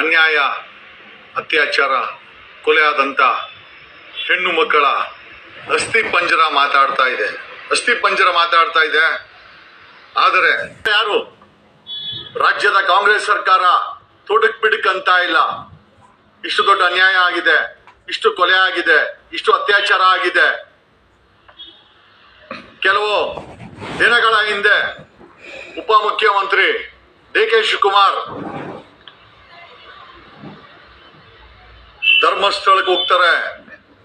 ಅನ್ಯಾಯ, ಅತ್ಯಾಚಾರ, ಕೊಲೆಯಾದಂಥ ಹೆಣ್ಣು ಮಕ್ಕಳ ಅಸ್ಥಿ ಪಂಜರ ಮಾತಾಡ್ತಾ ಇದೆ. ಆದರೆ ಯಾರು ರಾಜ್ಯದ ಕಾಂಗ್ರೆಸ್ ಸರ್ಕಾರ ತೊಡಕ್ ಬಿಡಕ್ ಅಂತ ಇಲ್ಲ. ಇಷ್ಟು ದೊಡ್ಡ ಅನ್ಯಾಯ ಆಗಿದೆ, ಇಷ್ಟು ಕೊಲೆ ಆಗಿದೆ, ಇಷ್ಟು ಅತ್ಯಾಚಾರ ಆಗಿದೆ. ಕೆಲವು ದಿನಗಳ ಹಿಂದೆ ಉಪಮುಖ್ಯಮಂತ್ರಿ ಡಿ ಕೆ ಶಿವಕುಮಾರ್ ಧರ್ಮಸ್ಥಳಕ್ಕೆ ಹೋಗ್ತಾರೆ.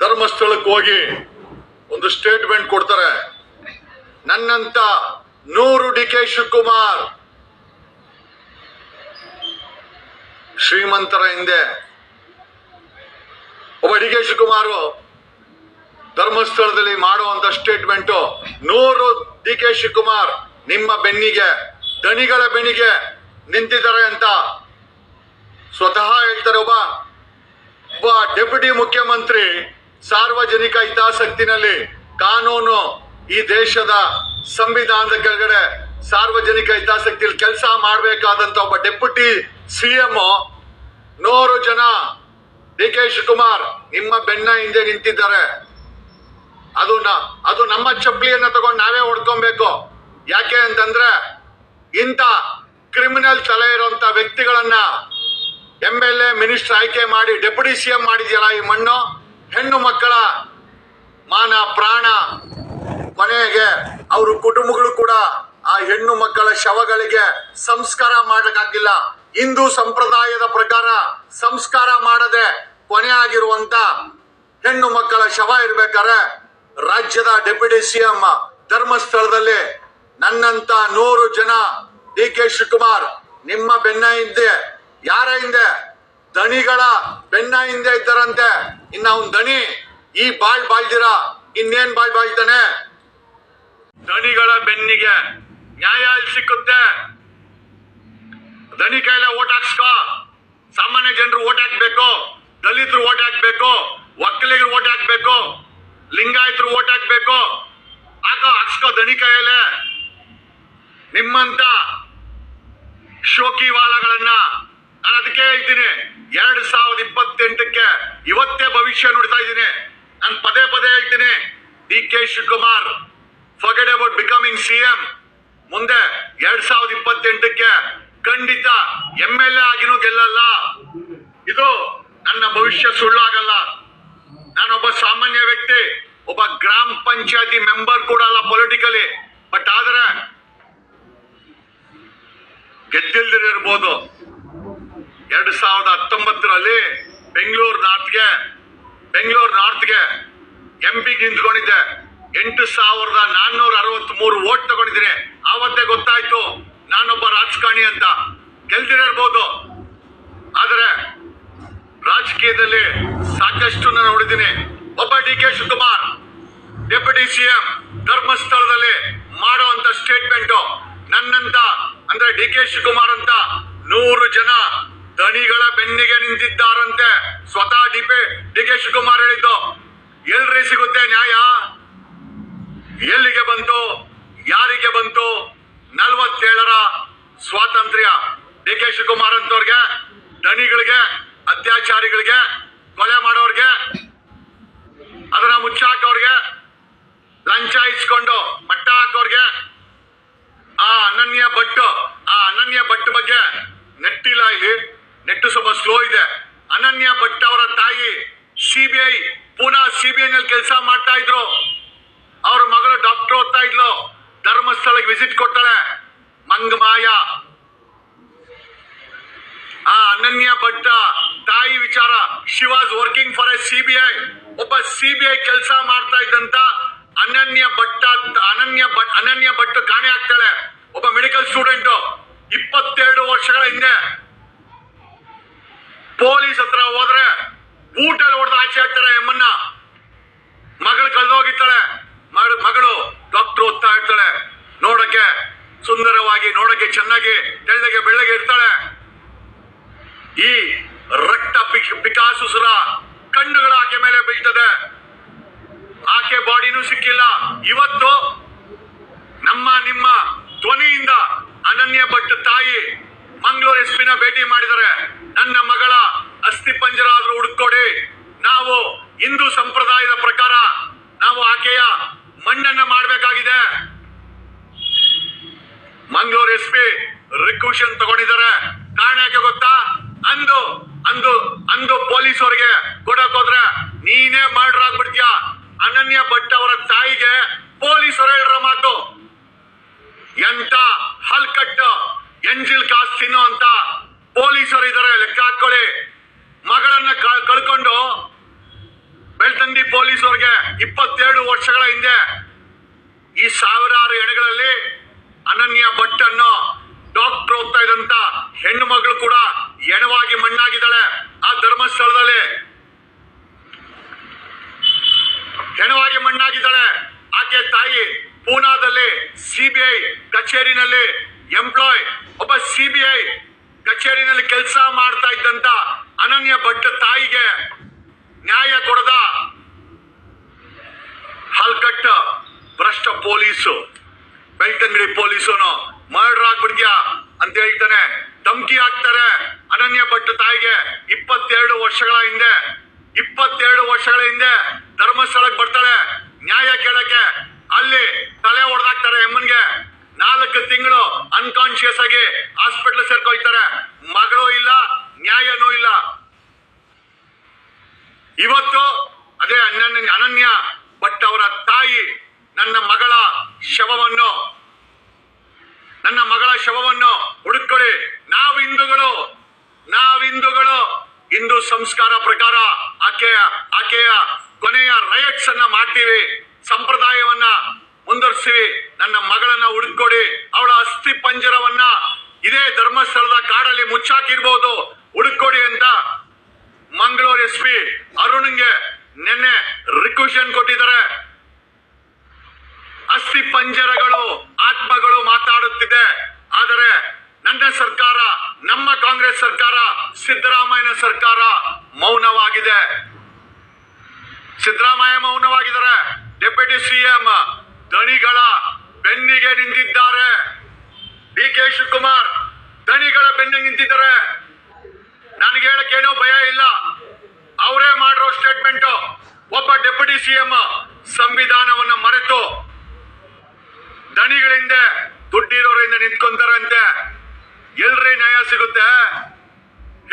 ಧರ್ಮಸ್ಥಳಕ್ಕೆ ಹೋಗಿ ಒಂದು ಸ್ಟೇಟ್ಮೆಂಟ್ ಕೊಡ್ತಾರೆ. ನನ್ನಂತ 100 ಡಿ ಕೆ ಶಿವಕುಮಾರ್ ಶ್ರೀಮಂತರ ಹಿಂದೆ ಒಬ್ಬ ಡಿ ಕೆ ಶಿವಕುಮಾರ್ ಧರ್ಮಸ್ಥಳದಲ್ಲಿ ಮಾಡುವಂತ ಸ್ಟೇಟ್ಮೆಂಟ್ 100 ಡಿ ಕೆ ಶಿವಕುಮಾರ್ ನಿಮ್ಮ ಬೆನ್ನಿಗೆ, ದಣಿಗಳ ಬೆನ್ನಿಗೆ ನಿಂತಿದ್ದಾರೆ ಅಂತ ಸ್ವತಃ ಹೇಳ್ತಾರೆ. ಒಬ್ಬ ಡೆಪ್ಯೂಟಿ ಮುಖ್ಯಮಂತ್ರಿ ಸಾರ್ವಜನಿಕ ಹಿತಾಸಕ್ತಿನಲ್ಲಿ ಕಾನೂನು, ಈ ದೇಶದ ಸಂವಿಧಾನದ ಕೆಳಗಡೆ ಸಾರ್ವಜನಿಕ ಹಿತಾಸಕ್ತಿಯಲ್ಲಿ ಕೆಲಸ ಮಾಡಬೇಕಾದಂತ ಒಬ್ಬ ಡೆಪ್ಯೂಟಿ ಸಿಎಂ 100 ಜನ ಡಿ ಕೆ ಶಿವಕುಮಾರ್ ನಿಮ್ಮ ಬೆನ್ನ ಹಿಂದೆ ನಿಂತಿದ್ದಾರೆ. ಅದು ನಮ್ಮ ಚಪ್ಪಲಿಯನ್ನ ತಗೊಂಡು ನಾವೇ ಹೊಡ್ಕೊಬೇಕು. ಯಾಕೆ ಅಂತಂದ್ರೆ ಇಂಥ ಕ್ರಿಮಿನಲ್ ತಲೆ ಇರುವಂತ ವ್ಯಕ್ತಿಗಳನ್ನ MLA ಮಿನಿಸ್ಟರ್ ಆಯ್ಕೆ ಮಾಡಿ ಡೆಪ್ಯೂಟಿ ಸಿಎಂ ಮಾಡಿದ್ಯಲ್ಲ ಈ ಮಣ್ಣು. ಹೆಣ್ಣು ಮಕ್ಕಳ ಮಾನ ಪ್ರಾಣ, ಕೊನೆಗೆ ಅವ್ರ ಕುಟುಂಬಗಳು ಕೂಡ ಆ ಹೆಣ್ಣು ಮಕ್ಕಳ ಶವಗಳಿಗೆ ಸಂಸ್ಕಾರ ಮಾಡಕ್ಕಾಗಿಲ್ಲ. ಹಿಂದೂ ಸಂಪ್ರದಾಯದ ಪ್ರಕಾರ ಸಂಸ್ಕಾರ ಮಾಡದೆ ಕೊನೆ ಆಗಿರುವಂತ ಹೆಣ್ಣು ಮಕ್ಕಳ ಶವ ಇರ್ಬೇಕಾದ್ರೆ ರಾಜ್ಯದ ಡೆಪ್ಯೂಟಿ ಸಿಎಂ ಧರ್ಮಸ್ಥಳದಲ್ಲಿ ನನ್ನಂತ 100 ಜನ ಡಿ ಕೆ ಶಿವಕುಮಾರ್ ನಿಮ್ಮ ಬೆನ್ನ ಹಿಂದೆ, ಯಾರ ಹಿಂದೆ? ದಣಿಗಳ ಬೆನ್ನ ಹಿಂದೆ ಇದ್ದಾರಂತೆ. ಇನ್ನ ಅವನ್ ದಣಿ ಈ ಬಾಳ್ದಿರ ಇನ್ನೇನ್ ಬಾಳ್ತಾನೆ? ದಣಿಗಳ ಬೆನ್ನಿಗೆ ನ್ಯಾಯ ಸಿಕ್ಕುತ್ತೆ. ದಣಿ ಕೈಲ ಓಟ್ ಹಾಕ್ಸ್ಕೋ. ಸಾಮಾನ್ಯ ಜನರು ಓಟ್ ಹಾಕ್ಬೇಕು, ದಲಿತರು ಓಟ್ ಹಾಕ್ಬೇಕು, ಒಕ್ಕಲಿಗರು ಓಟ್ ಹಾಕ್ಬೇಕು, ಲಿಂಗಾಯತರು ಓಟ್ ಹಾಕ್ಬೇಕು. ಹಾಕ್ಸ್ಕೋ ದಣಿ ಕೈಯಲ್ಲೇ. ನಿಮ್ಮಂತ ಶೋಕಿವಾಲಗಳನ್ನ ನಾನು ಅದಕ್ಕೆ ಹೇಳ್ತೀನಿ, 2028ಕ್ಕೆ ಇವತ್ತೇ ಭವಿಷ್ಯ ನುಡಿತಾ ಇದ್ದೀನಿ. ನಾನು ಪದೇ ಹೇಳ್ತೀನಿ, D K Shivakumar forget about becoming CM. ಮುಂದೆ 2028ಕ್ಕೆ ಖಂಡಿತ MLA ಆಗಿನೂ ಗೆಲ್ಲಲ್ಲ. ಇದು ನನ್ನ ಭವಿಷ್ಯ ಸುಳ್ಳಾಗಲ್ಲ. ನಾನೊಬ್ಬ ಸಾಮಾನ್ಯ ವ್ಯಕ್ತಿ, ಒಬ್ಬ ಗ್ರಾಮ ಪಂಚಾಯತಿ ಮೆಂಬರ್ ಕೂಡ ಅಲ್ಲ ಪೊಲಿಟಿಕಲಿ. ಬಟ್ ಆದ್ರೆ ಗೆದ್ದಿಲ್ದಿರ್ಬೋದು. 2019ರಲ್ಲಿ ಬೆಂಗಳೂರು ನಾರ್ತ್ಗೆ MP ನಿಂತ್ಕೊಂಡಿದ್ದೆ. 8,463 ವೋಟ್ ತಗೊಂಡಿದ್ದೀನಿ. ಆವತ್ತೇ ಗೊತ್ತಾಯ್ತು ನಾನೊಬ್ಬ ರಾಜಕಾರಣಿ ಅಂತ. ಗೆಲ್ದಿರಬಹುದು, ಆದರೆ ರಾಜಕೀಯದಲ್ಲಿ ಸಾಕಷ್ಟು ನಾನು ನೋಡಿದ್ದೀನಿ. ಒಬ್ಬ D K Shivakumar deputy CM ಧರ್ಮಸ್ಥಳದಲ್ಲಿ ಮಾಡುವಂತ ಸ್ಟೇಟ್ಮೆಂಟ್, ನನ್ನಂತ ಅಂದ್ರೆ ಡಿ ಕೆ ಶಿವಕುಮಾರ್ ಅಂತ 100 ಜನ ದಣಿಗಳ ಬೆನ್ನಿಗೆ ನಿಂತಿದ್ದಾರಂತೆ. ಸ್ವತಃ ಡಿ ಕೆ ಶಿವಕುಮಾರ್ ಹೇಳಿದ್ದು. ಎಲ್ರಿ ಸಿಗುತ್ತೆ ನ್ಯಾಯ? ಎಲ್ಲಿಗೆ ಬಂತು? ಯಾರಿಗೆ ಬಂತು? 47ರ ಸ್ವಾತಂತ್ರ್ಯ ಡಿ ಕೆ ಶಿವಕುಮಾರ್ ಅಂತವ್ರಿಗೆ, ದಣಿಗಳಿಗೆ, ಅತ್ಯಾಚಾರಿಗಳಿಗೆ, ಕೊಲೆ ಮಾಡೋರ್ಗೆ, ಅದನ್ನ ಮುಚ್ಚಾಕೋರ್ಗೆ, ಲಂಚ ಇಸ್ಕೊಂಡು ಮಟ್ಟ ಹಾಕೋರ್ಗೆ, ಆ ಅನನ್ಯ ಭಟ್ ಬಗ್ಗೆ ನೆಟ್ಟಿಲ್ಲ. ಇಲ್ಲಿ ನೆಟ್ಟು ಸ್ವಲ್ಪ ಸ್ಲೋ ಇದೆ. ಅನನ್ಯ ಭಟ್ ಅವರ ತಾಯಿ ಪುನಃ CBI ನಲ್ಲಿ ಕೆಲಸ ಮಾಡ್ತಾ ಇದ್ರು. ಅವ್ರ ಮಗಳು ಡಾಕ್ಟರ್ ಓದ್ತಾ ಇದ್ಲು. ಧರ್ಮಸ್ಥಳಕ್ಕೆ ವಿಸಿಟ್ ಕೊಡ್ತಾಳೆ. ಮಂಗಮಾಯ. ಆ ಅನನ್ಯ ಭಟ್ ತಾಯಿ ವಿಚಾರ, she was working for A CBI. ಒಬ್ಬ CBI ಕೆಲಸ ಮಾಡ್ತಾ ಇದ್ದಂತ ಅನನ್ಯ ಭಟ್ ಕಾಣೆ ಆಗ್ತಾಳೆ. ಒಬ್ಬ ಮೆಡಿಕಲ್ ಸ್ಟೂಡೆಂಟ್ 22 ವರ್ಷಗಳ ಹಿಂದೆ ಪೊಲೀಸ್ ಹತ್ರ ಹೋದ್ರೆ ಬೂಟಲ್ಲಿ ಹೊಡೆದು ಆಚೆ ಹಾಕ್ತಾರೆ. ಎಮ್ಮನ್ನ ಮಗಳು ಕಳೆದೋಗಿರ್ತಾಳೆ. ಮಗಳು ಡಾಕ್ಟರ್ ಓದ್ತಾ ಇರ್ತಾಳೆ. ನೋಡಕ್ಕೆ ಸುಂದರವಾಗಿ, ನೋಡಕ್ಕೆ ಚೆನ್ನಾಗಿ, ತೆಳ್ಳಗೆ ಬೆಳ್ಳಗೆ ಇರ್ತಾಳೆ. ಈ ರಕ್ತ ಪಿಕಾಸುರ ಕಣ್ಣುಗಳು ಆಕೆ ಮೇಲೆ ಬೀಳ್ತದೆ. ಆಕೆ ಬಾಡಿನೂ ಸಿಕ್ಕಿಲ್ಲ. ಇವತ್ತು ನಿಮ್ಮ ಧ್ವನಿಯಿಂದ ಅನನ್ಯ ಭಟ್ ತಾಯಿ ಮಂಗಳೂರು SP ನ ಭೇಟಿ ಮಾಡಿದರೆ ನನ್ನ ಮಗಳ ಅಸ್ಥಿ ಪಂಜರ ಆದ್ರೂ ಹುಡುಕೊಡಿ. ನಾವು ಹಿಂದೂ ಸಂಪ್ರದಾಯದ ಪ್ರಕಾರ ನಾವು ಆಕೆಯ ಮಣ್ಣನ್ನ ಮಾಡಬೇಕಾಗಿದೆ. ಮಂಗಳೂರು SP ರಿಕ್ವಿಷನ್ ತಗೊಂಡಿದ್ದಾರೆ. ಕಾರಣ ಯಾಕೆ ಗೊತ್ತಾ? ಅಂದು ಪೊಲೀಸ್ ಅವರಿಗೆ ಕೊಡಕ್ ಹೋದ್ರೆ ನೀನೇ ಮರ್ಡರ್ ಆಗ್ಬಿಡ್ತೀಯ. ಅನನ್ಯ ಭಟ್ ಅವರ ತಾಯಿಗೆ ಪೊಲೀಸರು ಹೇಳಿರೋ ಮಾತು. ಎಂತ ಹಲ್ಕಟ್ಟ ಎಂಜಿಲ್ ಕಾಸ್ ತಿನ್ನೋ ಅಂತ ಪೊಲೀಸರು ಇದಾರೆ, ಲೆಕ್ಕ ಹಾಕೊಳ್ಳಿ. ಮಗಳನ್ನ ಕಳ್ಕೊಂಡು ಬೆಳ್ತಂಗಡಿ ಪೊಲೀಸ್ ಅವ್ರಿಗೆ 22 ವರ್ಷಗಳ ಹಿಂದೆ ಈ ಸಾವಿರಾರು ಹೆಣಗಳಲ್ಲಿ ಅನನ್ಯ ಭಟ್ ಅನ್ನೋ ಡಾಕ್ಟರ್ ಹೋಗ್ತಾ ಇದ್ದಂತ ಹೆಣ್ಣು ಮಗಳು ಕೂಡ ಹೆಣವಾಗಿ ಮಣ್ಣಾಗಿದ್ದಾಳೆ. ಆ ಧರ್ಮಸ್ಥಳದಲ್ಲಿ ಹೆಣವಾಗಿ ಮಣ್ಣಾಗಿದ್ದಾಳೆ. ಆಕೆ ತಾಯಿ ಪೂನಾದಲ್ಲಿ CBI ಕಚೇರಿನಲ್ಲಿ ಒಬ್ಬ CBI ಕಚೇರಿನಲ್ಲಿ ಕೆಲಸ ಮಾಡ್ತಾ ಇದ್ದಂತ ಅನನ್ಯ ಭಟ್ ತಾಯಿಗೆ ನ್ಯಾಯ ಕೊಡದ ಹಲ್ಕಟ್ಟ ಭ್ರಷ್ಟ ಪೊಲೀಸು, ಬೆಳ್ತಂಗಡಿ ಪೊಲೀಸನು ಮರ್ಡರ್ ಆಗ್ಬಿಡ್ತೀಯಾ ಅಂತ ಹೇಳ್ತಾನೆ, ಧಮಕಿ ಹಾಕ್ತಾರೆ. ಅನನ್ಯ ಭಟ್ ತಾಯಿಗೆ 22 ವರ್ಷಗಳ ಹಿಂದೆ ಧರ್ಮಸ್ಥಳಕ್ಕೆ ಬರ್ತಾಳೆ ನ್ಯಾಯ ಕೇಳಕ್ಕೆ. ಅಲ್ಲಿ ತಲೆ ಹೊಡೆದಾಕ್ತಾರೆ ಎಮ್ಮನ್ಗೆ. 4 ತಿಂಗಳು ಅನ್ಕಾನ್ಶಿಯಸ್ ಆಗಿ ಹಾಸ್ಪಿಟಲ್ ಸೇರ್ಕೊಳ್ತಾರೆ. ಮಗಳು ಇಲ್ಲ, ನ್ಯಾಯನೂ ಇಲ್ಲ. ಇವತ್ತು ಅದೇ ಅನನ್ಯ ಭಟ್ ಅವರ ತಾಯಿ ನನ್ನ ಮಗಳ ಶವವನ್ನು ಹುಡುಕೊಳ್ಳಿ. ನಾವು ಹಿಂದೂಗಳು ಹಿಂದೂ ಸಂಸ್ಕಾರ ಪ್ರಕಾರ ಆಕೆಯ ಕೊನೆಯ ರೈಟ್ಸ್ ಅನ್ನ ಮಾಡ್ತೀವಿ, ಸಂಪ್ರದಾಯವನ್ನ ಮುಂದುವರಿಸ್ತೀವಿ. ನನ್ನ ಮಗಳನ್ನ ಹುಡುಕೊಡಿ. ಅವಳ ಅಸ್ಥಿ ಪಂಜರವನ್ನ ಇದೇ ಧರ್ಮಸ್ಥಳದ ಕಾಡಲ್ಲಿ ಮುಚ್ಚಾಕಿರ್ಬೋದು, ಹುಡುಕೊಡಿ ಅಂತ ಮಂಗಳೂರು SP ಅರುಣ್ಗೆ ನಿನ್ನೆ ರಿಕ್ವೆಷನ್ ಕೊಟ್ಟಿದ್ದಾರೆ. ಅಸ್ಥಿ ಪಂಜರಗಳು ಆತ್ಮಗಳು ಮಾತಾಡುತ್ತಿದೆ. ಆದರೆ ನನ್ನ ಸರ್ಕಾರ, ನಮ್ಮ ಕಾಂಗ್ರೆಸ್ ಸರ್ಕಾರ, ಸಿದ್ದರಾಮಯ್ಯನ ಸರ್ಕಾರ ಮೌನವಾಗಿದೆ. ಸಿದ್ದರಾಮಯ್ಯ ಮೌನವಾಗಿದ್ದಾರೆ. ಡೆಪ್ಯೂಟಿ CM ದಣಿಗಳ ಬೆನ್ನಿಗೆ ನಿಂತಿದ್ದಾರೆ. DK ಶಿವಕುಮಾರ್ ದಣಿಗಳ ಬೆನ್ನಿಗೆ ನಿಂತಿದ್ದಾರೆ. ನನಗೆ ಹೇಳಕ್ಕೇನೋ ಭಯ ಇಲ್ಲ. ಅವರೇ ಮಾಡಿರೋ ಸ್ಟೇಟ್ಮೆಂಟ್. ಒಬ್ಬ ಡೆಪ್ಯೂಟಿ CM ಸಂವಿಧಾನವನ್ನ ಮರೆತು ದಣಿಗಳಿಂದ ದುಡ್ಡಿರೋರಿಂದ ನಿಂತ್ಕೊಂತಾರಂತೆ. ಎಲ್ರಿ ನ್ಯಾಯ ಸಿಗುತ್ತೆ?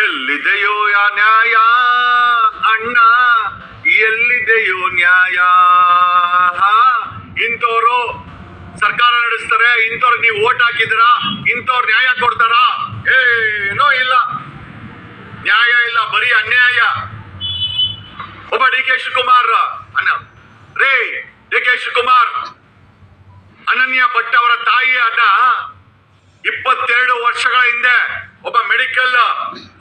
ಎಲ್ಲಿದೆಯೋ ನ್ಯಾಯ ಅಣ್ಣ, ಎಲ್ಲಿದೆಯೋ ನ್ಯಾಯ? ಇಂಥವ್ರು ಸರ್ಕಾರ ನಡೆಸ್ತಾರೆ, ಇಂಥವ್ರಿಗೆ ನೀವು ಓಟ್ ಹಾಕಿದಿರಾ, ಇಂಥವ್ರು ನ್ಯಾಯ ಕೊಡ್ತಾರಾ? ಏನೋ ಇಲ್ಲ, ನ್ಯಾಯ ಇಲ್ಲ, ಬರೀ ಅನ್ಯಾಯ. ಒಬ್ಬ DK ಶಿವಕುಮಾರ್ ಅನನ್ಯ ಭಟ್ ಅವರ ತಾಯಿಯನ್ನ 22 ವರ್ಷಗಳ ಹಿಂದೆ ಒಬ್ಬ ಮೆಡಿಕಲ್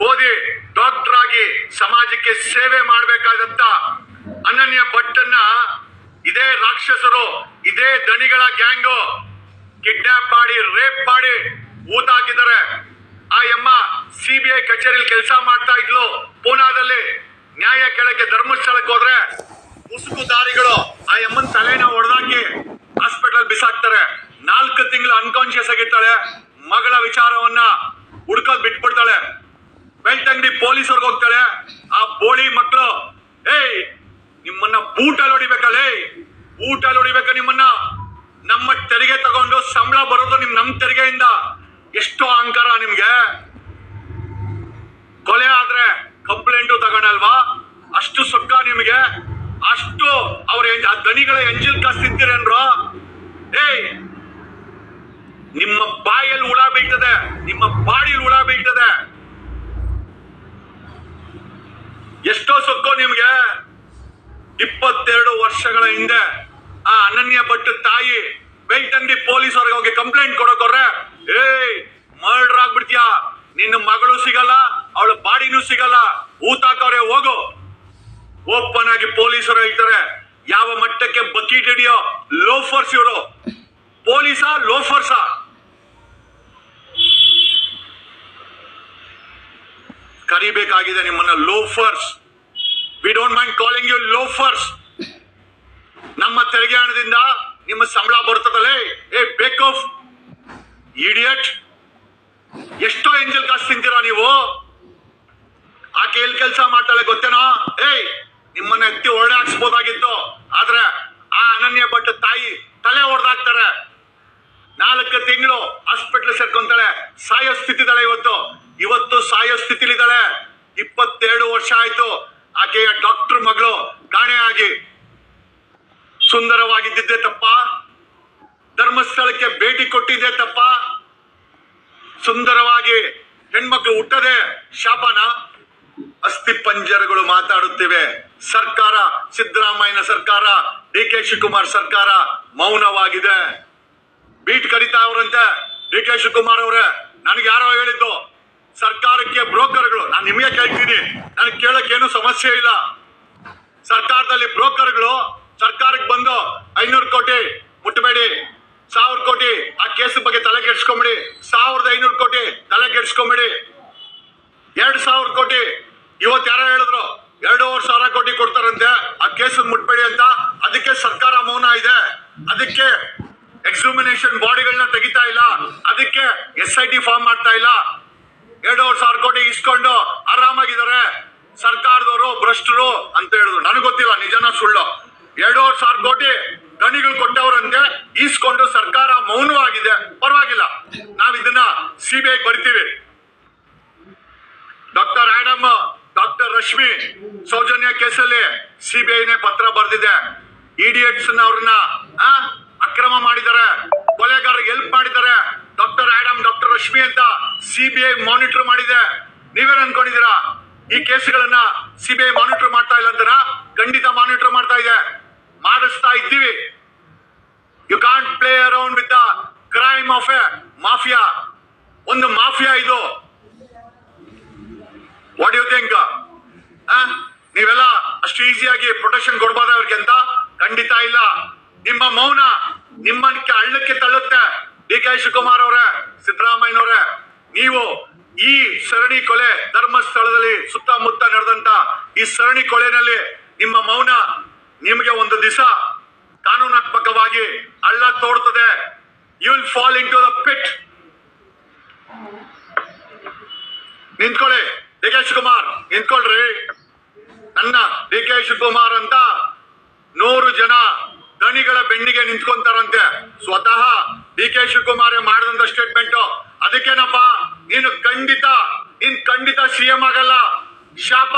ಓದಿ ಡಾಕ್ಟರ್ ಆಗಿ ಸಮಾಜಕ್ಕೆ ಸೇವೆ ಮಾಡಬೇಕಾದಂತ ಅನನ್ಯ ಭಟ್ಟನ್ನ ಇದೇ ರಾಕ್ಷಸರು, ಇದೇ ದಣಿಗಳ ಗ್ಯಾಂಗು ಕಿಡ್ನಾಪ್ ಮಾಡಿ, ರೇಪ್ ಮಾಡಿ ಊತ ಹಾಕಿದ್ದಾರೆ. ಆ ಯಮ್ಮ CBI ಕಚೇರಿಯಲ್ಲಿ ಕೆಲಸ ಮಾಡ್ತಾ ಇದ್ಲು ಪೂನಾದಲ್ಲಿ. ನ್ಯಾಯ ಕೇಳಕ್ಕೆ ಧರ್ಮಸ್ಥಳಕ್ಕೆ ಹೋದ್ರೆ ಉಸುಕುದಾರಿಗಳು ಆ ಯಮ್ಮನ್ ತಲೆನ ಹೊಡೆದಾಕಿ ಹಾಸ್ಪಿಟಲ್ ಬಿಸಾಕ್ತಾರೆ. 4 ತಿಂಗಳು ಅನ್ಕಾನ್ಶಿಯಸ್ ಆಗಿರ್ತಾಳೆ. ಮಗಳ ವಿಚಾರವನ್ನ ಹುಡ್ಕೋದ್ ಬಿಟ್ಬಿಡ್ತಾಳೆ. ಬೆಳ್ತಂಗಡಿ ಪೊಲೀಸರ್ಗೆ ಹೋಗ್ತಾಳೆ. ಆ ಬೋಳಿ ಮಕ್ಕಳು ನಿಮ್ಮನ್ನ ಬೂಟಲ್ಲಿ ಹೊಡಿಬೇಕಲ್ಲ, ಬೂಟಲ್ಲಿ ಹೊಡಿಬೇಕ ನಿಮ್ಮನ್ನ. ನಮ್ಮ ತೆರಿಗೆ ತಗೊಂಡು ಸಂಬಳ ಬರೋದು ನಮ್ಮ ತೆರಿಗೆಯಿಂದ. ಎಷ್ಟೋ ಅಹಂಕಾರ ನಿಮ್ಗೆ. ಕೊಲೆ ಆದ್ರೆ ಕಂಪ್ಲೇಂಟು ತಗೊಳಲ್ವಾ? ಅಷ್ಟು ಸೊಕ್ಕ ನಿಮಗೆ. ಅಷ್ಟು ಅವ್ರ ದಣಿಗಳ ಎಂಜಿಲ್ ಕಾಸು ತಿಂತೀರೇನ್ರೋ? ನಿಮ್ಮ ಬಾಯಲ್ಲಿ ಹುಳ ಬೀಳ್ತದೆ, ನಿಮ್ಮ ಬಾಡಿಯಲ್ಲಿ ಹುಳ ಬೀಳ್ತದೆ. ಎಷ್ಟೋ ಸೊಕ್ಕೋ ನಿಮ್ಗೆ. 22 ವರ್ಷಗಳ ಹಿಂದೆ ಆ ಅನನ್ಯ ಭಟ್ ತಾಯಿ ಬೆಳ್ತಂಗಡಿ ಪೊಲೀಸ್ ಅವ್ರಿಗೆ ಹೋಗಿ ಕಂಪ್ಲೇಂಟ್ ಕೊಡೋಕೋರೆ, ಮರ್ಡರ್ ಆಗ್ಬಿಡ್ತೀಯಾ, ನಿನ್ನ ಮಗಳು ಸಿಗಲ್ಲ, ಅವಳ ಬಾಡಿನೂ ಸಿಗಲ್ಲ, ಊತಾಕವ್ರೆ ಹೋಗು. ಓಪನ್ ಆಗಿ ಪೊಲೀಸರು ಹೇಳ್ತಾರೆ. ಯಾವ ಮಟ್ಟಕ್ಕೆ ಬಕೀಟ್ ಹಿಡಿಯೋ ಲೋಫರ್ಸ್ ಇವರು. ಪೊಲೀಸಾ ಲೋಫರ್ಸಾ? ಕರಿಬೇಕಾಗಿದೆ ನಿಮ್ಮನ್ನ loafers. We don't mind calling you loafers. ನಮ್ಮ ತೆರಿಗೆ ಹಣದಿಂದ ನಿಮ್ಮ ಸಂಬಳ ಬರ್ತದಲ್ಲೇ. ಬೇಕ್ ಆಫ್ ಇಡಿಯಟ್. ಎಷ್ಟೋ ಎಂಜಲ್ ಕಾಸು ತಿಂತೀರಾ ನೀವು? ಕೆಲಸ ಮಾಡ್ತಾಳೆ ಗೊತ್ತೇನೋ? ನಿಮ್ಮನ್ನ ಎತ್ತಿ ಹೊರಡೆ ಹಾಕ್ಸ್ಬೋದಾಗಿತ್ತು, ಆದ್ರೆ ಆ ಅನನ್ಯ ಭಟ್ ತಾಯಿ ತಲೆ ಹೊಡೆದಾಕ್ತಾರೆ. 4 ತಿಂಗಳು ಹಾಸ್ಪಿಟ್ಲ್ ಸೇರ್ಕೊಂತಾಳೆ, ಸಾಯೋ ಸ್ಥಿತಿದಾಳೆ. ಇವತ್ತು ಸಾಯೋ ಸ್ಥಿತಿಲಿದ್ದಾಳೆ. 22 ವರ್ಷ ಆಯ್ತು ಆಕೆಯ ಡಾಕ್ಟರ್ ಮಗಳು ಕಾಣೆಯಾಗಿ. ಸುಂದರವಾಗಿದ್ದಿದ್ದೆ ತಪ್ಪ? ಧರ್ಮಸ್ಥಳಕ್ಕೆ ಭೇಟಿ ಕೊಟ್ಟಿದ್ದೆ ತಪ್ಪ? ಸುಂದರವಾಗಿ ಹೆಣ್ಮಕ್ಳು ಹುಟ್ಟದೆ ಶಾಪನ? ಅಸ್ಥಿ ಪಂಜರಗಳು ಮಾತಾಡುತ್ತಿವೆ. ಸರ್ಕಾರ, ಸಿದ್ದರಾಮಯ್ಯನ ಸರ್ಕಾರ, DK ಶಿವಕುಮಾರ್ ಸರ್ಕಾರ ಮೌನವಾಗಿದೆ. ಬೀಟ್ ಕರೀತಾ ಅವರಂತೆ DK ಶಿವಕುಮಾರ್ ಅವರೇ. ನನಗೆ ಯಾರೋ ಹೇಳಿದ್ದು ಸರ್ಕಾರಕ್ಕೆ ಬ್ರೋಕರ್ಗಳು, ನಾನು ನಿಮಗೆ ಕೇಳ್ತೀನಿ, ನನಗೆ ಕೇಳಕ್ಕೇನು ಸಮಸ್ಯೆ ಇಲ್ಲ. ಸರ್ಕಾರದಲ್ಲಿ ಬ್ರೋಕರ್ಗಳು ಸರ್ಕಾರಕ್ಕೆ ಬಂದು 500 ಕೋಟಿ ಮುಟ್ಟಬೇಡಿ, 1000 ಕೋಟಿ ಆ ಕೇಸ್ ಬಗ್ಗೆ ತಲೆ ಕೆಡಿಸ್ಕೊಂಬಿಡಿ, 1500 ಕೋಟಿ ತಲೆ ಕೆಡಿಸ್ಕೊಂಬಿಡಿ, 2000 ಕೋಟಿ ಇವತ್ತು ಯಾರೋ ಹೇಳಿದ್ರು 2500 ಕೋಟಿ ಕೊಡ್ತಾರಂತೆ ಆ ಕೇಸ್ ಮುಟ್ಬೇಡಿ ಅಂತ. ಅದಕ್ಕೆ ಸರ್ಕಾರ ಮೌನ ಇದೆ. ಅದಕ್ಕೆ ಎಕ್ಸಾಮಿನೇಷನ್ ಬಾಡಿಗಳನ್ನ ತೆಗಿತಾ ಇಲ್ಲ. ಅದಕ್ಕೆ SIT ಫಾರ್ಮ್ ಮಾಡ್ತಾ ಇಲ್ಲ. 2500 ಕೋಟಿ ಇಸ್ಕೊಂಡು ಆರಾಮಾಗಿದ್ದಾರೆ ಸರ್ಕಾರದವರು, ಭ್ರಷ್ಟರು ಅಂತ ಹೇಳಿದ್ರು. ನನಗೆ ಗೊತ್ತಿಲ್ಲ ನಿಜನ ಸುಳ್ಳು. 2500 ಕೋಟಿ ಗಣಿಗಳು ಕೊಟ್ಟವರಂತೆ, ಈಸ್ಕೊಂಡು ಸರ್ಕಾರ ಮೌನವಾಗಿದೆ. ಪರವಾಗಿಲ್ಲ, ನಾವ್ ಇದನ್ನ CBI ಬರ್ತೀವಿ. Doctor Adam, doctor Rashmi Sowjanya ಕೇಸಲ್ಲಿ CBIನೇ ಪತ್ರ ಬರೆದಿದೆ. ಇಡಿಯಟ್ಸ್ ಅವ್ರನ್ನ ಅಕ್ರಮ ಮಾಡಿದ್ದಾರೆ, ಕೊಲೆಗಾರರಿಗೆ ಹೆಲ್ಪ್ ಮಾಡಿದ್ದಾರೆ. ಡಾಕ್ಟರ್ ಆಡಮ್, ಡಾಕ್ಟರ್ ರಶ್ಮಿ ಅಂತ CBI ಮಾನಿಟರ್ ಮಾಡಿದೆ. ನೀವೇನ್ ಅನ್ಕೊಂಡಿದ್ದೀರಾ? ಈ ಕೇಸ್ಗಳನ್ನ CBI ಮಾನಿಟರ್ ಮಾಡ್ತಾ ಇಲ್ಲ ಅಂತನಾ? ಖಂಡಿತ ಮಾನಿಟರ್ ಮಾಡ್ತಾ ಇದೆ, ಮಾಡಿಸ್ತಾ ಇದ್ದೀವಿ. You can't play around with the crime of a mafia. ಒಂದು ಮಾಫಿಯಾ ಇದು. What you think? ನೀವೆಲ್ಲ ಅಷ್ಟು ಈಸಿಯಾಗಿ ಪ್ರೊಟೆಕ್ಷನ್ ಕೊಡ್ಬೋದ ಅವ್ರಿಗೆ ಅಂತ? ಖಂಡಿತ ಇಲ್ಲ. ನಿಮ್ಮ ಮೌನ ನಿಮ್ಮಕ್ಕೆ ಹಳ್ಳಕ್ಕೆ ತಳ್ಳುತ್ತೆ. DK ಶಿವಕುಮಾರ್ ಅವರೇ, ಸಿದ್ದರಾಮಯ್ಯನವರೇ, ನೀವು ಈ ಸರಣಿ ಕೊಲೆ ಧರ್ಮಸ್ಥಳದಲ್ಲಿ ಸುತ್ತಮುತ್ತ ನಡೆದಂತ ಈ ಸರಣಿ ಕೊಲೆನಲ್ಲಿ ನಿಮ್ಮ ಮೌನ ನಿಮಗೆ ಒಂದು ದಿವಸ ಕಾನೂನಾತ್ಮಕವಾಗಿ ಹಳ್ಳ ತೋಡ್ತದೆ. You will fall into the pit. ನಿಂತ್ಕೊಳ್ಳಿ DK ಶಿವಕುಮಾರ್, ನಿಂತ್ಕೊಳ್ರಿ. ನನ್ನ DK ಶಿವಕುಮಾರ್ ಅಂತ 100 ಜನ ದಣಿಗಳ ಬೆನ್ನಿಗೆ ನಿಂತ್ಕೊಂತಾರಂತೆ. ಸ್ವತಃ DK ಶಿವಕುಮಾರ್ ಮಾಡಿದಂತ ಸ್ಟೇಟ್ಮೆಂಟ್. ಅದಕ್ಕೇನಪ್ಪ, ನೀನು ಖಂಡಿತ CM ಆಗಲ್ಲ. ಶಾಪ,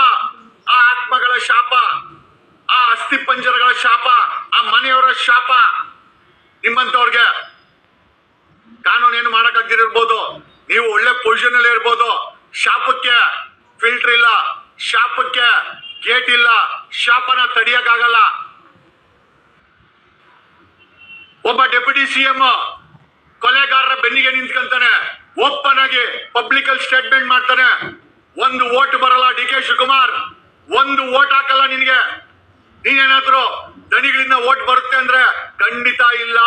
ಆ ಆತ್ಮಗಳ ಶಾಪ, ಆ ಅಸ್ಥಿ ಪಂಜರಗಳ ಶಾಪ, ಆ ಮನೆಯವರ ಶಾಪ ನಿಮ್ಮಂತವ್ರಿಗೆ. ಕಾನೂನೇನು ಮಾಡಕ್ಕಾಗ್ದಿರ್ಬೋದು, ನೀವು ಒಳ್ಳೆ ಪೊಸಿಷನ್ ಅಲ್ಲಿ ಇರ್ಬೋದು. ಶಾಪಕ್ಕೆ ಫಿಲ್ಟರ್ ಇಲ್ಲ, ಶಾಪಕ್ಕೆ ಗೇಟ್ ಇಲ್ಲ, ಶಾಪನ ತಡಿಯಕ್ಕಾಗಲ್ಲ. ಒಬ್ಬ ಡೆಪ್ಯೂಟಿ CM ಕೊಲೆಗಾರರ ಬೆನ್ನಿಗೆ ನಿಂತ್ಕೊಂತಾನೆ, ಓಪನ್ ಆಗಿ ಪಬ್ಲಿಕ್ ಅಲ್ಲಿ ಸ್ಟೇಟ್ಮೆಂಟ್ ಮಾಡ್ತಾನೆ. 1 ವೋಟ್ ಬರಲ್ಲ DK ಶಿವಕುಮಾರ್, 1 ವೋಟ್ ಹಾಕಲ್ಲ ನಿನ್ಗೆ. ನೀನೇನಾದ್ರು ದಣಿಗಳಿಂದ ವೋಟ್ ಬರುತ್ತೆ ಅಂದ್ರೆ ಖಂಡಿತ ಇಲ್ಲ.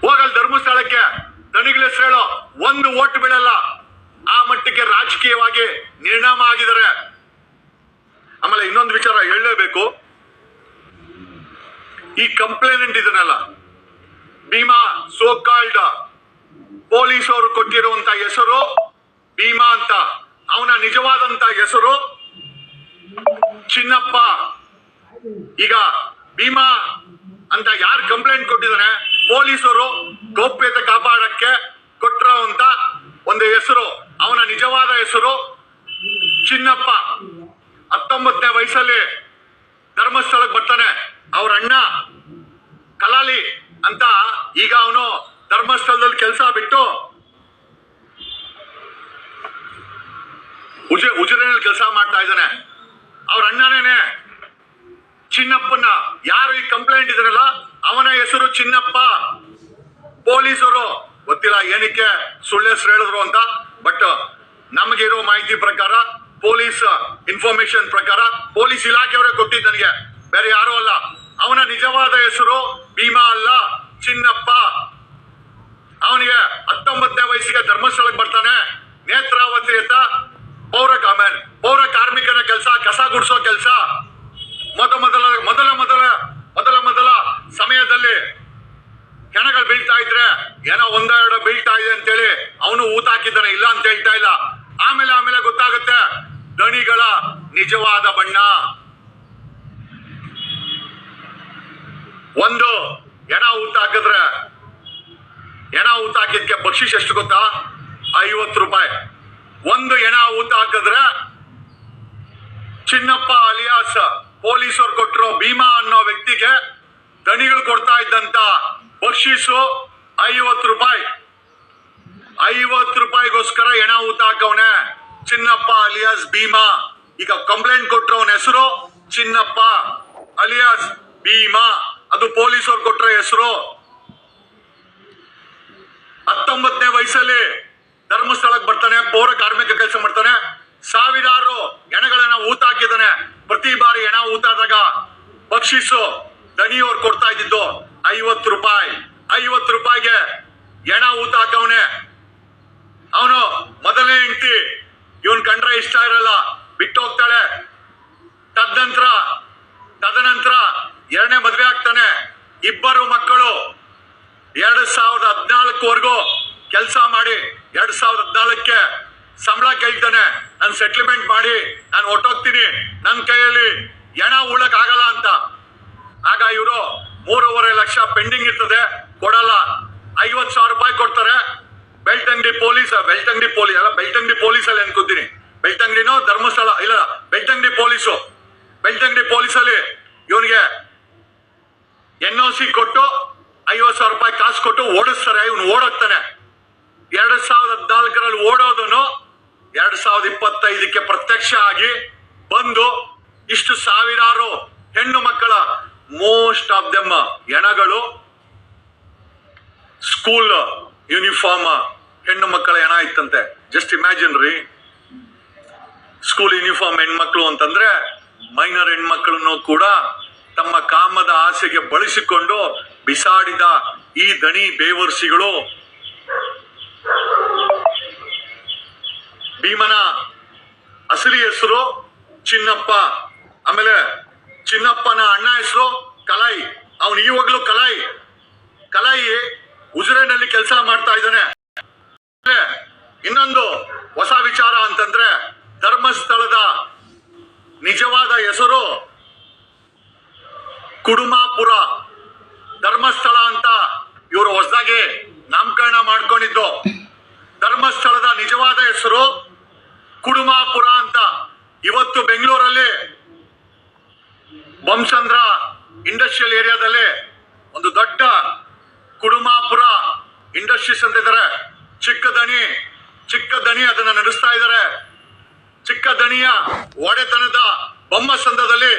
ಹೋಗಲ್ ಧರ್ಮಸ್ಥಳಕ್ಕೆ, ದಣಿಗಳ ಹೆಸರು ಹೇಳೋ, 1 ವೋಟ್ ಬೀಳಲ್ಲ. ಆ ಮಟ್ಟಕ್ಕೆ ರಾಜಕೀಯವಾಗಿ ನಿರ್ಣಾಮ ಆಗಿದ್ದಾರೆ. ಆಮೇಲೆ ಇನ್ನೊಂದು ವಿಚಾರ ಹೇಳಲೇಬೇಕು. ಈ ಕಂಪ್ಲೇನೆಂಟ್ ಇದನ್ನಲ್ಲ, ಭೀಮಾ ಸೋಕಾಲ್ಡ್ ಪೊಲೀಸ್ ಅವರು ಕೊಟ್ಟಿರುವಂತ ಹೆಸರು ಭೀಮಾ ಅಂತ. ಅವನ ನಿಜವಾದಂತ ಹೆಸರು ಚಿನ್ನಪ್ಪ. ಈಗ ಭೀಮಾ ಅಂತ ಯಾರು ಕಂಪ್ಲೇಂಟ್ ಕೊಟ್ಟಿದ್ದಾರೆ, ಪೊಲೀಸರು ಗೌಪ್ಯತೆ ಕಾಪಾಡಕ್ಕೆ ಕೊಟ್ಟಿರುವಂತ ಒಂದು ಹೆಸರು. ಅವನ ನಿಜವಾದ ಹೆಸರು ಚಿನ್ನಪ್ಪ. 19ನೇ ವಯಸ್ಸಲ್ಲಿ ಧರ್ಮಸ್ಥಳಕ್ಕೆ ಬರ್ತಾನೆ. ಅವ್ರ ಅಣ್ಣ ಕಲಾಲಿ ಅಂತ ಈಗ ಅವನು ಧರ್ಮಸ್ಥಳದಲ್ಲಿ ಕೆಲಸ ಬಿಟ್ಟು ಉಜಿರೆನಲ್ಲಿ ಕೆಲಸ ಮಾಡ್ತಾ ಇದ್ದಾನೆ. ಅವ್ರ ಅಣ್ಣನೇನೆ ಚಿನ್ನಪ್ಪನ, ಯಾರು ಈ ಕಂಪ್ಲೇಂಟ್ ಇದಾರಲ್ಲ ಅವನ ಹೆಸರು ಚಿನ್ನಪ್ಪ. ಪೊಲೀಸರು ಗೊತ್ತಿಲ್ಲ ಏನಕ್ಕೆ ಸುಳ್ಳು ಹೆಸರು ಹೇಳಿದ್ರು ಅಂತ, ಬಟ್ ನಮಗಿರೋ ಮಾಹಿತಿ ಪ್ರಕಾರ, ಪೊಲೀಸ್ ಇನ್ಫಾರ್ಮೇಶನ್ ಪ್ರಕಾರ, ಪೊಲೀಸ್ ಇಲಾಖೆಯವರೇ ಕೊಟ್ಟಿದ್ದು ನನಗೆ, ಬೇರೆ ಯಾರು ಅಲ್ಲ. ಅವನ ನಿಜವಾದ ಹೆಸರು ಭೀಮಾ ಅಲ್ಲ, ಚಿನ್ನಪ್ಪ. ಅವನಿಗೆ 19ನೇ ವಯಸ್ಸಿಗೆ ಧರ್ಮಸ್ಥಳಕ್ಕೆ ಬರ್ತಾನೆ. ನೇತ್ರಾವತಿ ಅಂತ ಪೌರ ಕಾರ್ಮಿಕನ ಕೆಲಸ, ಕಸ ಗುಡಿಸೋ ಕೆಲಸ. ಮೊದಲ ಸಮಯದಲ್ಲಿ ಹೆಣಗಳು ಬೀಳ್ತಾ ಇದ್ರೆ, ಏನೋ 1-2 ಬೀಳ್ತಾ ಇದೆ ಅಂತೇಳಿ ಅವನು ಊತ ಹಾಕಿದ್ದಾನೆ, ಇಲ್ಲ ಅಂತ ಹೇಳ್ತಾ ಇಲ್ಲ. ಆಮೇಲೆ ಗೊತ್ತಾಗುತ್ತೆ ದಣಿಗಳ ನಿಜವಾದ ಬಣ್ಣ. ಒಂದು ಹೆಣ ಊತ ಹಾಕಿದ್ರೆ, ಹೆಣ ಊತ ಹಾಕಿದ್ಕೆ ಬಕ್ಷಿಸ್ ಎಷ್ಟು ಗೊತ್ತಾ? 50 ರೂಪಾಯಿ. ಒಂದು ಹೆಣ ಊತ ಹಾಕಿದ್ರೆ ಚಿನ್ನಪ್ಪ ಅಲಿಯಾಸ್ ಪೊಲೀಸರು ಕೊಟ್ಟಿರೋ ಭೀಮಾ ಅನ್ನೋ ವ್ಯಕ್ತಿಗೆ ದಣಿಗಳು ಕೊಡ್ತಾ ಇದ್ದಂತ ಬಕ್ಷಿಸು 50 ರೂಪಾಯಿ. 50 ರೂಪಾಯಿಗೋಸ್ಕರ ಹೆಣ ಊತ ಹಾಕವನೆ ಚಿನ್ನಪ್ಪ ಅಲಿಯಾಸ್ ಭೀಮಾ. ಈಗ ಕಂಪ್ಲೇಂಟ್ ಕೊಟ್ಟರವನ ಹೆಸರು ಚಿನ್ನಪ್ಪ ಅಲಿಯಾಸ್ ಭೀಮಾ. ಅದು ಪೊಲೀಸರು ಕೊಟ್ಟರ ಹೆಸರು. 19ನೇ ವಯಸ್ಸಲ್ಲಿ ಧರ್ಮಸ್ಥಳಕ್ಕೆ ಬರ್ತಾನೆ, ಪೌರ ಕಾರ್ಮಿಕ ಕೆಲಸ ಮಾಡ್ತಾನೆ, ಸಾವಿರಾರು ಹೆಣಗಳನ್ನ ಊತ ಹಾಕಿದ್ದಾನೆ. ಪ್ರತಿ ಬಾರಿ ಹೆಣ ಊತ ಆದಾಗ ಬಕ್ಷಿಸು ದನಿಯವ್ರು ಕೊಡ್ತಾ ಇದ್ದಿದ್ದು 50 ರೂಪಾಯಿ. 50 ರೂಪಾಯಿಗೆ ಹೆಣ ಊತ ಹಾಕವನೆ. ಅವನು ಮೊದಲನೇ ಹೆಂಡತಿ ಇವನ್ ಕಂಡ್ರೆ ಇಷ್ಟ ಇರಲ್ಲ, ಬಿಟ್ಟು ಹೋಗ್ತಾಳೆ. ತದನಂತರ ಎರಡನೇ ಮದ್ವೆ ಆಗ್ತಾನೆ. ಇಬ್ಬರು ಮಕ್ಕಳು. 2014ವರೆಗೂ ಕೆಲಸ ಮಾಡಿ 2014ಕ್ಕೆ ಸಂಬಳ ಕೇಳ್ತಾನೆ. ನಾನು ಸೆಟ್ಲ್ಮೆಂಟ್ ಮಾಡಿ ನಾನು ಹೊಟ್ಟೋಗ್ತೀನಿ, ನನ್ನ ಕೈಯಲ್ಲಿ ಹೆಣ ಉಳಕ್ ಆಗಲ್ಲ ಅಂತ. ಆಗ ಇವರು 3.5 ಲಕ್ಷ ಪೆಂಡಿಂಗ್ ಇರ್ತದೆ, ಕೊಡಲ್ಲ. 50,000 ರೂಪಾಯಿ ಕೊಡ್ತಾರೆ. ಬೆಳ್ತಂಗಡಿ ಪೊಲೀಸ್ ಅಲ್ಲ, ಬೆಳ್ತಂಗಡಿ ಪೊಲೀಸಲ್ಲಿ ಅನ್ಕೋತೀನಿ. ಬೆಳ್ತಂಗಡಿನೋ ಧರ್ಮಸ್ಥಳ ಇಲ್ಲ, ಬೆಳ್ತಂಗಡಿ ಪೊಲೀಸಲ್ಲಿ ಇವನಿಗೆ NOC ಕೊಟ್ಟು 50,000 ರೂಪಾಯಿ ಕಾಸು ಕೊಟ್ಟು ಓಡಿಸ್ತಾರೆ. ಇವನು ಓಡೋಗ್ತಾನೆ. 2014ರಲ್ಲಿ ಓಡೋದನು 2025ಕ್ಕೆ ಪ್ರತ್ಯಕ್ಷ ಆಗಿ ಬಂದು ಇಷ್ಟು ಸಾವಿರಾರು ಹೆಣ್ಣು ಮಕ್ಕಳ, ಮೋಸ್ಟ್ ಆಫ್ ದೆಮ್ ಹೆಣಗಳು ಸ್ಕೂಲ್ ಯೂನಿಫಾರ್ಮ್ ಹೆಣ್ಣು ಮಕ್ಕಳ ಹೆಣ ಇತ್ತಂತೆ. ಜಸ್ಟ್ ಇಮ್ಯಾಜಿನ್ ರೀ, ಸ್ಕೂಲ್ ಯೂನಿಫಾರ್ಮ್ ಹೆಣ್ಮಕ್ಳು ಅಂತಂದ್ರೆ ಮೈನರ್ ಹೆಣ್ಮಕ್ಳನ್ನು ಕೂಡ ತಮ್ಮ ಕಾಮದ ಆಸೆಗೆ ಬಳಸಿಕೊಂಡು ಬಿಸಾಡಿದ ಈ ದಣಿ ಬೇವರ್ಸಿಗಳು. ಭೀಮನ ಅಸಲಿ ಹೆಸರು ಚಿನ್ನಪ್ಪ. ಆಮೇಲೆ ಚಿನ್ನಪ್ಪನ ಅಣ್ಣ ಹೆಸರು ಕಲೈ. ಅವನು ಇವಾಗ್ಲೂ ಕಲೈ ಉಜಿರೆನಲ್ಲಿ ಕೆಲಸ ಮಾಡ್ತಾ ಇದ್ದಾನೆ. ಇನ್ನೊಂದು ಹೊಸ ವಿಚಾರ ಅಂತಂದ್ರೆ ಧರ್ಮಸ್ಥಳದ ನಿಜವಾದ ಹೆಸರು ಕುಡುಮಾಪುರ. ಧರ್ಮಸ್ಥಳ ಅಂತ ಇವರು ಹೊಸದಾಗಿ ನಾಮಕರಣ ಮಾಡ್ಕೊಂಡಿದ್ದು. ಧರ್ಮಸ್ಥಳದ ನಿಜವಾದ ಹೆಸರು ಕುಡುಮಾಪುರ ಅಂತ. ಇವತ್ತು ಬೆಂಗಳೂರಲ್ಲಿ ಬೊಮ್ಮಸಂದ್ರ ಇಂಡಸ್ಟ್ರಿಯಲ್ ಏರಿಯಾದಲ್ಲಿ ಒಂದು ದೊಡ್ಡ ಕುಡುಮಾಪುರ ಇಂಡಸ್ಟ್ರೀಸ್ ಅಂತ ಇದ್ದಾರೆ. ಚಿಕ್ಕ ದಣಿ ಅದನ್ನ ನಡೆಸ್ತಾ ಇದ್ದಾರೆ. ಚಿಕ್ಕ ದಣಿಯ ಒಡೆತನದ ಬೊಮ್ಮಸಂದ್ರದಲ್ಲಿ